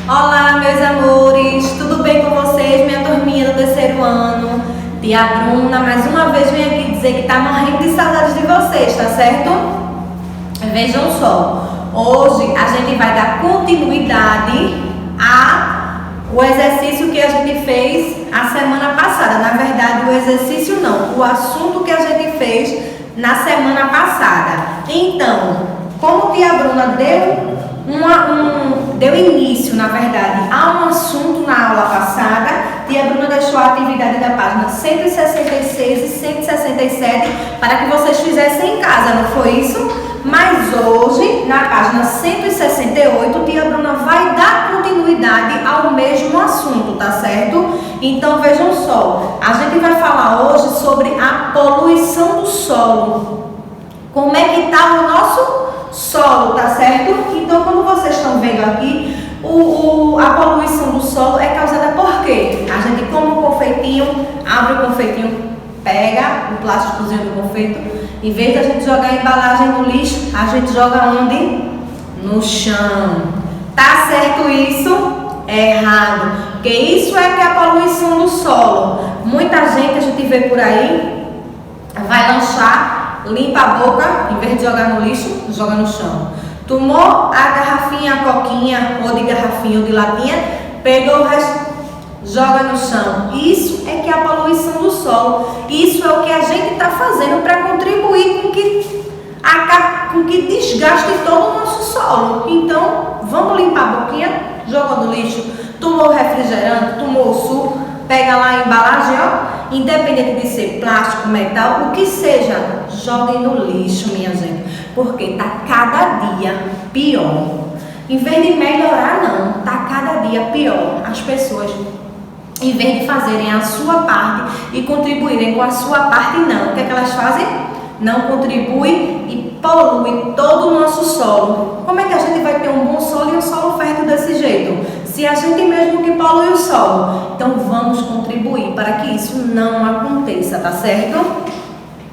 Olá, meus amores, tudo bem com vocês, minha turminha do terceiro ano? Tia Bruna, mais uma vez vem aqui dizer que tá morrendo de saudades de vocês, tá certo? Vejam só, hoje a gente vai dar continuidade ao exercício que a gente fez a semana passada. Na verdade, o exercício não, o assunto que a gente fez na semana passada. Então, como tia Bruna deu início, na verdade, a um assunto na aula passada, tia Bruna deixou a atividade da página 166 e 167 para que vocês fizessem em casa, não foi isso? Mas hoje, na página 168, tia Bruna vai dar continuidade ao mesmo assunto, tá certo? Então vejam só, a gente vai falar hoje sobre a poluição do solo. Como é que está o nosso solo, tá certo? Então, como vocês estão vendo aqui, a poluição do solo é causada por quê? A gente come o confeitinho, abre o confeitinho, pega o plásticozinho do confeito, em vez de a gente jogar a embalagem no lixo, a gente joga onde? No chão. Tá certo isso? É errado, porque isso é que é a poluição do solo. Muita gente, a gente vê por aí, vai lanchar, limpa a boca, em vez de jogar no lixo, joga no chão. Tomou a garrafinha, a coquinha, ou de garrafinha ou de latinha, pegou o resto, joga no chão. Isso é que é a poluição do solo. Isso é o que a gente está fazendo para contribuir com que desgaste todo o nosso solo. Então, vamos limpar a boquinha, joga no lixo. Tomou o refrigerante, tomou o suco, pega lá a embalagem, ó, independente de ser plástico, metal, o que seja, joguem no lixo, minha gente, porque tá cada dia pior. Em vez de melhorar, não, tá cada dia pior. As pessoas, em vez de fazerem a sua parte e contribuírem com a sua parte, não. O que é que elas fazem? Não contribuem e poluem todo o nosso solo. Como é que a gente vai ter um bom solo e um solo fértil desse jeito? Se a gente mesmo que polui o solo. Então vamos contribuir para que isso não aconteça, tá certo?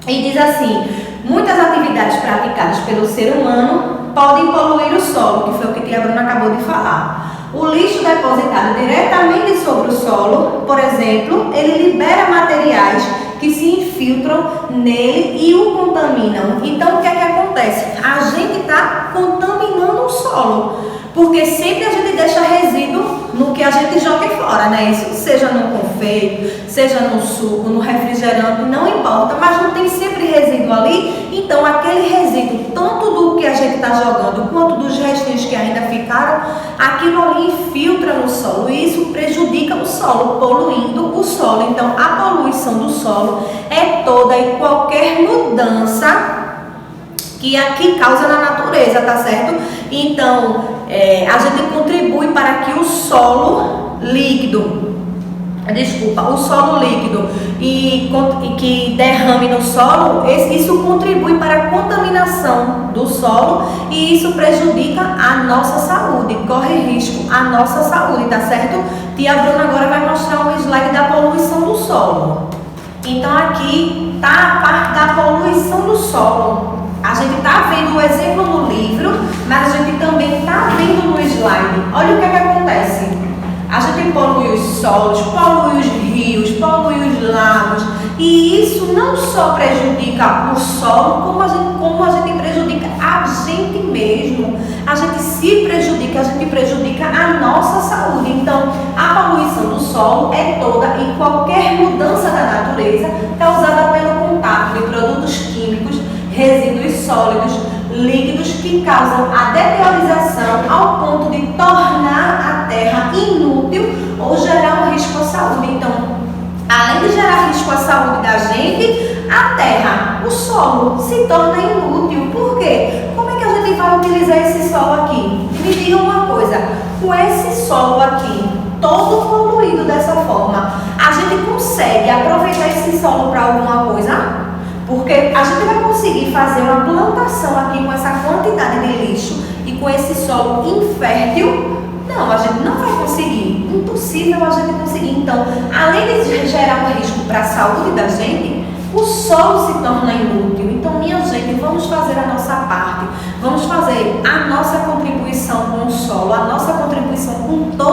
E diz assim, muitas atividades praticadas pelo ser humano podem poluir o solo, que foi o que tia Bruna acabou de falar. O lixo depositado diretamente sobre o solo, por exemplo, ele libera materiais que se infiltram nele e o contaminam. Então, o que é que acontece? A gente está contaminando o solo, porque sempre a gente deixa resíduo no que a gente joga fora, né? Isso seja no confeito, seja no suco, no refrigerante, não importa, mas não tem sempre resíduo ali. Então, aquele resíduo, tanto do que a gente está jogando, quanto dos restinhos que ainda ficaram, aquilo ali infiltra no solo e isso prejudica o solo, poluindo o solo. Então, a poluição do solo é toda e qualquer mudança que aqui causa na natureza, tá certo? Então, a gente contribui para que o solo líquido e que derrame no solo, isso contribui para a contaminação do solo e isso prejudica a nossa saúde, corre risco a nossa saúde, tá certo? Tia Bruna agora vai mostrar um slide da poluição do solo. Então aqui tá a parte da poluição do solo. A gente está vendo o exemplo no livro, mas a gente também está vendo no slide. Olha o que é que acontece. A gente polui os solos, polui os rios, polui os lagos. E isso não só prejudica o solo, como a gente prejudica a gente mesmo. A gente se prejudica, a gente prejudica a nossa saúde. Então, a poluição do solo é toda e qualquer mudança da natureza causada pelo contato de produtos químicos, resíduos sólidos, líquidos que causam a deteriorização ao ponto de tornar a terra inútil ou gerar um risco à saúde. Então, além de gerar risco à saúde da gente, a terra, o solo, se torna inútil. Por quê? Como é que a gente vai utilizar esse solo aqui? Me diga uma coisa, com esse solo aqui, todo poluído dessa forma, a gente consegue aproveitar esse solo para alguma coisa? Porque a gente vai conseguir fazer uma plantação aqui com essa quantidade de lixo e com esse solo infértil? Não, a gente não vai conseguir. Impossível a gente conseguir. Então, além de gerar um risco para a saúde da gente, o solo se torna inútil. Então, minha gente, vamos fazer a nossa parte. Vamos fazer a nossa contribuição com o solo, a nossa contribuição com todo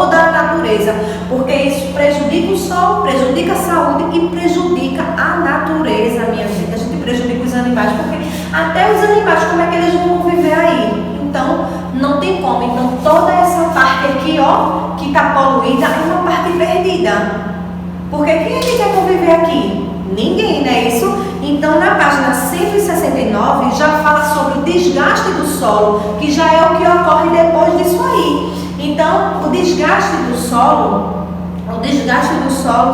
isso prejudica o solo, prejudica a saúde e prejudica a natureza, minha gente. A gente prejudica os animais, porque até os animais, como é que eles vão viver aí? Então, não tem como. Então, toda essa parte aqui, ó, que está poluída, é uma parte perdida. Porque quem é que quer conviver aqui? Ninguém, não é isso? Então, na página 169, já fala sobre o desgaste do solo, que já é o que ocorre depois disso aí. Então, o desgaste do solo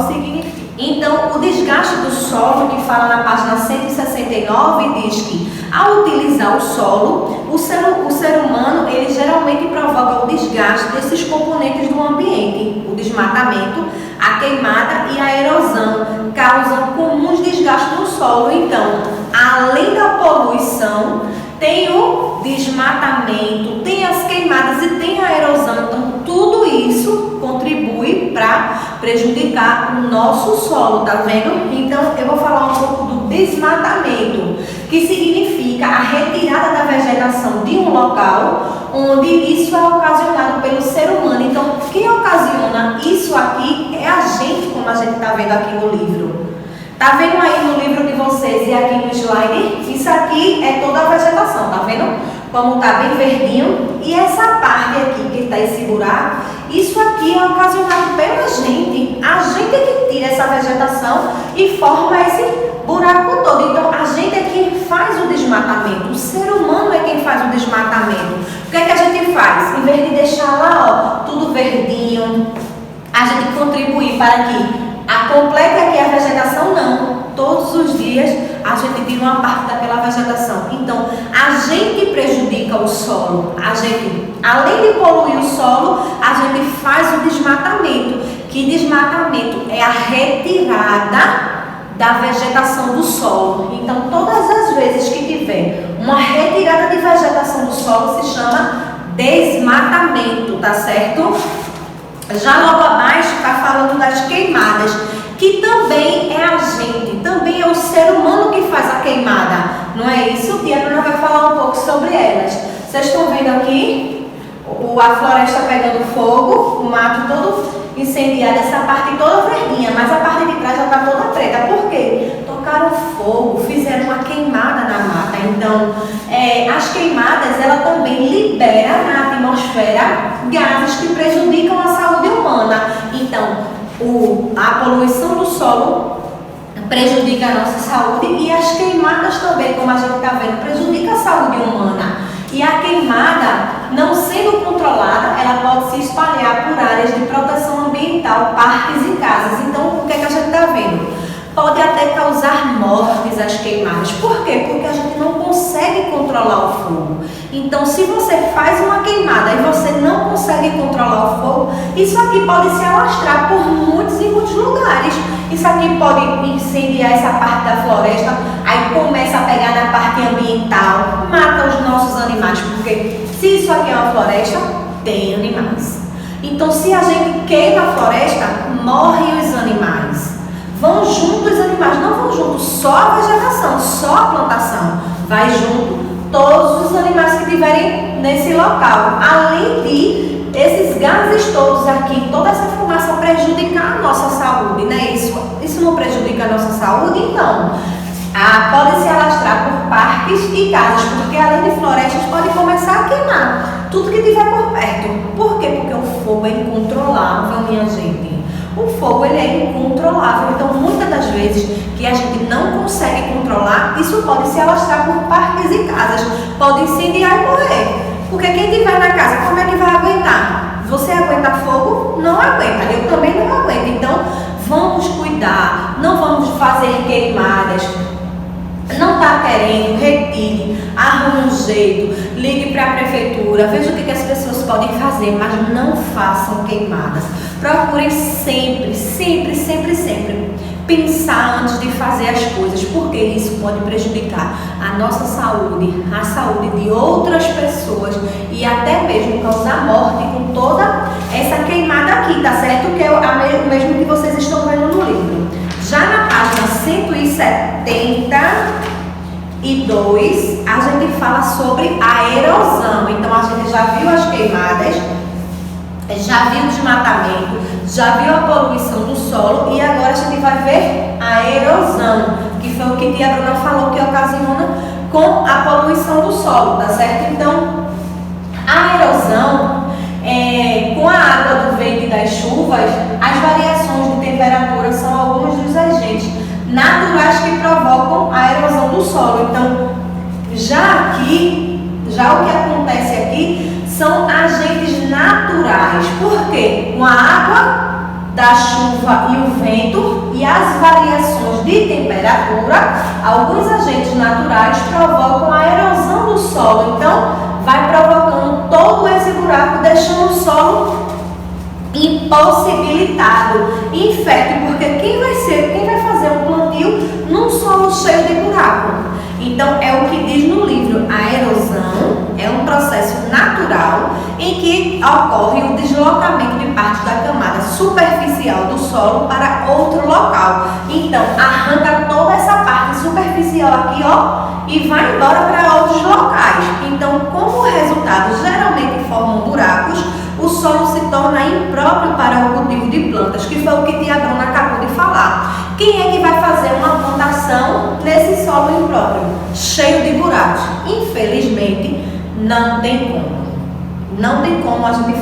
significa... Então, o desgaste do solo, que fala na página 169, diz que, ao utilizar o solo, o ser humano, ele geralmente provoca o desgaste desses componentes do ambiente, o desmatamento, a queimada e a erosão, causam comuns desgastes no solo. Então, além da poluição, tem o desmatamento, tem as queimadas e tem a erosão. Então, tudo isso contribui para prejudicar o nosso solo, tá vendo? Então, eu vou falar um pouco do desmatamento, que significa a retirada da vegetação de um local, onde isso é ocasionado pelo ser humano. Então, quem ocasiona isso aqui é a gente, como a gente está vendo aqui no livro. Tá vendo aí no livro de vocês e aqui no slide? Isso aqui é toda a vegetação, tá vendo? Como tá bem verdinho. E essa parte aqui que está esse buraco, isso aqui é ocasionado pela gente. A gente é que tira essa vegetação e forma esse buraco todo. Então, a gente é quem faz o desmatamento. O ser humano é quem faz o desmatamento. O que é que a gente faz? Em vez de deixar lá, ó, tudo verdinho, a gente contribuir para que complete aqui a vegetação, não. Todos os dias a gente tira uma parte daquela vegetação. Então, a gente prejudica o solo. A gente, além de poluir o solo, a gente faz o desmatamento. Que desmatamento é a retirada da vegetação do solo. Então, todas as vezes que tiver uma retirada de vegetação do solo, se chama desmatamento, tá certo? Já logo abaixo está falando das queimadas, que também é a gente, também é o ser humano que faz a queimada, não é isso? E a Bruna vai falar um pouco sobre elas. Vocês estão vendo aqui a floresta pegando fogo, o mato todo incendiado, essa parte toda verdinha, mas a parte de trás já está toda preta. Por quê? Tocaram fogo, fizeram uma queimada na mata. Então, as queimadas, ela também libera na atmosfera gases que prejudicam a saúde humana. Então, a poluição do solo prejudica a nossa saúde e as queimadas também, como a gente está vendo, prejudica a saúde humana. E a queimada, não sendo controlada, ela pode se espalhar por áreas de proteção ambiental, parques e casas. Então, o que é que a gente está vendo? Pode até causar mortes as queimadas. Por quê? Porque a gente não consegue controlar o fogo. Então, se você faz uma queimada e você não consegue controlar o fogo, isso aqui pode se alastrar por muitos e muitos lugares. Isso aqui pode incendiar essa parte da floresta, aí começa a pegar na parte ambiental, mata os nossos animais, porque se isso aqui é uma floresta, tem animais. Então, se a gente queima a floresta, morrem os animais. Vão junto os animais, não vão junto só a vegetação, só a plantação. Vai junto todos os animais que estiverem nesse local. Além de esses gases todos aqui, toda essa fumaça prejudicar a nossa saúde, né? Isso não prejudica a nossa saúde? Não. Pode se alastrar por parques e casas, porque além de florestas pode começar a queimar tudo que tiver por perto. Por quê? Porque o fogo é incontrolável, minha gente. O fogo, ele é incontrolável. Então, muitas das vezes que a gente não consegue controlar, isso pode se alastrar por parques e casas. Pode incendiar e morrer. Porque quem estiver na casa, como é que vai aguentar? Você aguenta fogo? Não aguenta. Eu também não aguento. Então, vamos cuidar. Não vamos fazer queimadas. Não está querendo, retire, arrume um jeito, ligue para a prefeitura, veja o que as pessoas podem fazer, mas não façam queimadas. Procurem sempre pensar antes de fazer as coisas, porque isso pode prejudicar a nossa saúde, a saúde de outras pessoas e até mesmo causar morte com toda essa queimada aqui, tá certo? Que é o mesmo que vocês estão vendo no livro. Já na página 172, a gente fala sobre a erosão. Então, a gente já viu as queimadas, já viu o desmatamento, já viu a poluição do solo e agora a gente vai ver a erosão, que foi o que tia Bruna falou que ocasiona com a poluição do solo, tá certo? Então, a erosão, com a água do vento e das chuvas, as variações de temperatura são alguns dos agentes naturais que provocam a erosão do solo. Então, já o que acontece aqui são agentes naturais. Por quê? Com a água da chuva e o vento e as variações de temperatura, alguns agentes naturais provocam a erosão do solo. Então, vai provocando todo esse buraco, deixando o solo impossibilitado, infértil, porque quem vai fazer um plantio num solo cheio de buraco? Então, é o que diz no livro, a erosão é um processo natural em que ocorre o deslocamento de parte da camada superficial do solo para outro local. Então, arranca toda essa parte superficial aqui, ó, e vai embora para outros locais. Então, como resultado, geralmente formam buracos, o solo se torna impróprio para o cultivo de plantas, que foi o que tia Bruna acabou de falar. Quem é que vai fazer uma plantação nesse solo impróprio, cheio de buracos? Infelizmente, não tem como. Não tem como a gente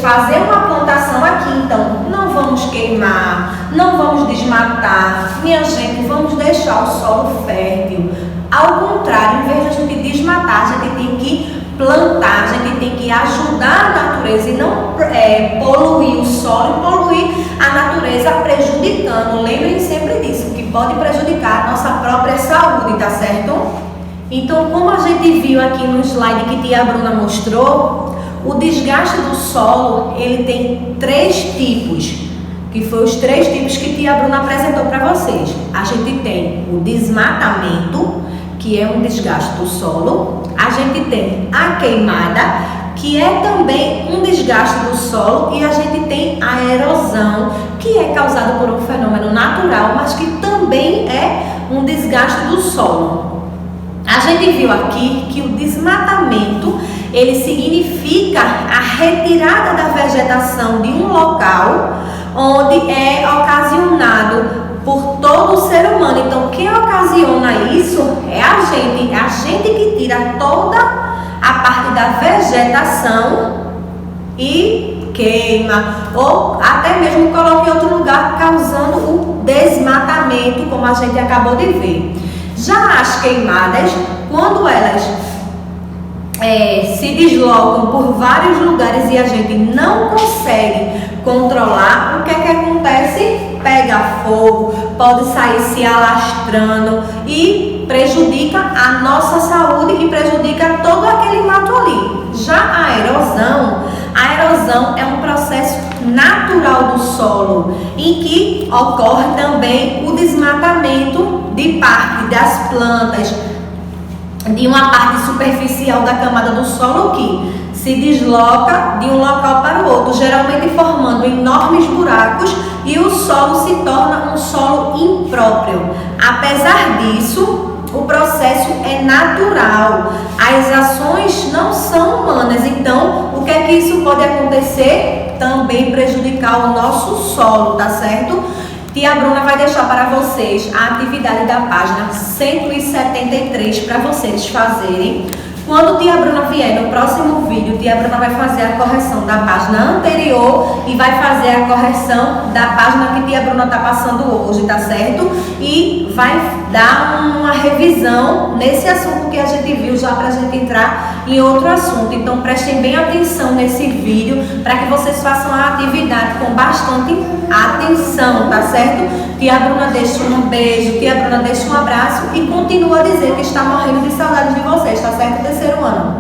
fazer uma plantação aqui. Então, não vamos queimar, não vamos desmatar. Minha gente, vamos deixar o solo fértil. Ao contrário, em vez de a gente desmatar, a gente tem que plantar, a gente tem que ajudar a natureza e não poluir o solo e poluir a natureza prejudicando. Lembrem sempre disso, que pode prejudicar a nossa própria saúde, tá certo? Então, como a gente viu aqui no slide que tia Bruna mostrou, o desgaste do solo, ele tem 3 tipos, que foi os 3 tipos que tia Bruna apresentou para vocês. A gente tem o desmatamento, que é um desgaste do solo. A gente tem a queimada, que é também um desgaste do solo, e a gente tem a erosão, que é causada por um fenômeno natural, mas que também é um desgaste do solo. A gente viu aqui que o desmatamento, ele significa a retirada da vegetação de um local onde é ocasionado por todo o ser humano. Então, quem ocasiona isso é a gente que tira toda a parte da vegetação e queima, ou até mesmo coloca em outro lugar, causando o desmatamento, como a gente acabou de ver. Já as queimadas, quando elas se deslocam por vários lugares e a gente não consegue controlar, o que é que acontece? Pega fogo, pode sair se alastrando e prejudica a nossa saúde e prejudica todo aquele mato ali. Já a erosão é um processo natural do solo, em que ocorre também o desmatamento de parte das plantas, de uma parte superficial da camada do solo que se desloca de um local para o outro, geralmente formando enormes buracos, e o solo se torna um solo impróprio. Apesar disso, o processo é natural, as ações não são humanas. Então, o que é que isso pode acontecer? Também prejudicar o nosso solo, tá certo? Tia Bruna vai deixar para vocês a atividade da página 173 para vocês fazerem. Quando tia Bruna vier no próximo vídeo, tia Bruna vai fazer a correção da página anterior e vai fazer a correção da página que tia Bruna está passando hoje, tá certo? E vai dar uma revisão nesse assunto que a gente viu, já para a gente entrar em outro assunto. Então prestem bem atenção nesse vídeo para que vocês façam a atividade com bastante atenção, tá certo? Tia Bruna deixa um beijo, tia Bruna deixa um abraço e continua a dizer que está morrendo de saudade de vocês, tá certo? Terceiro ano.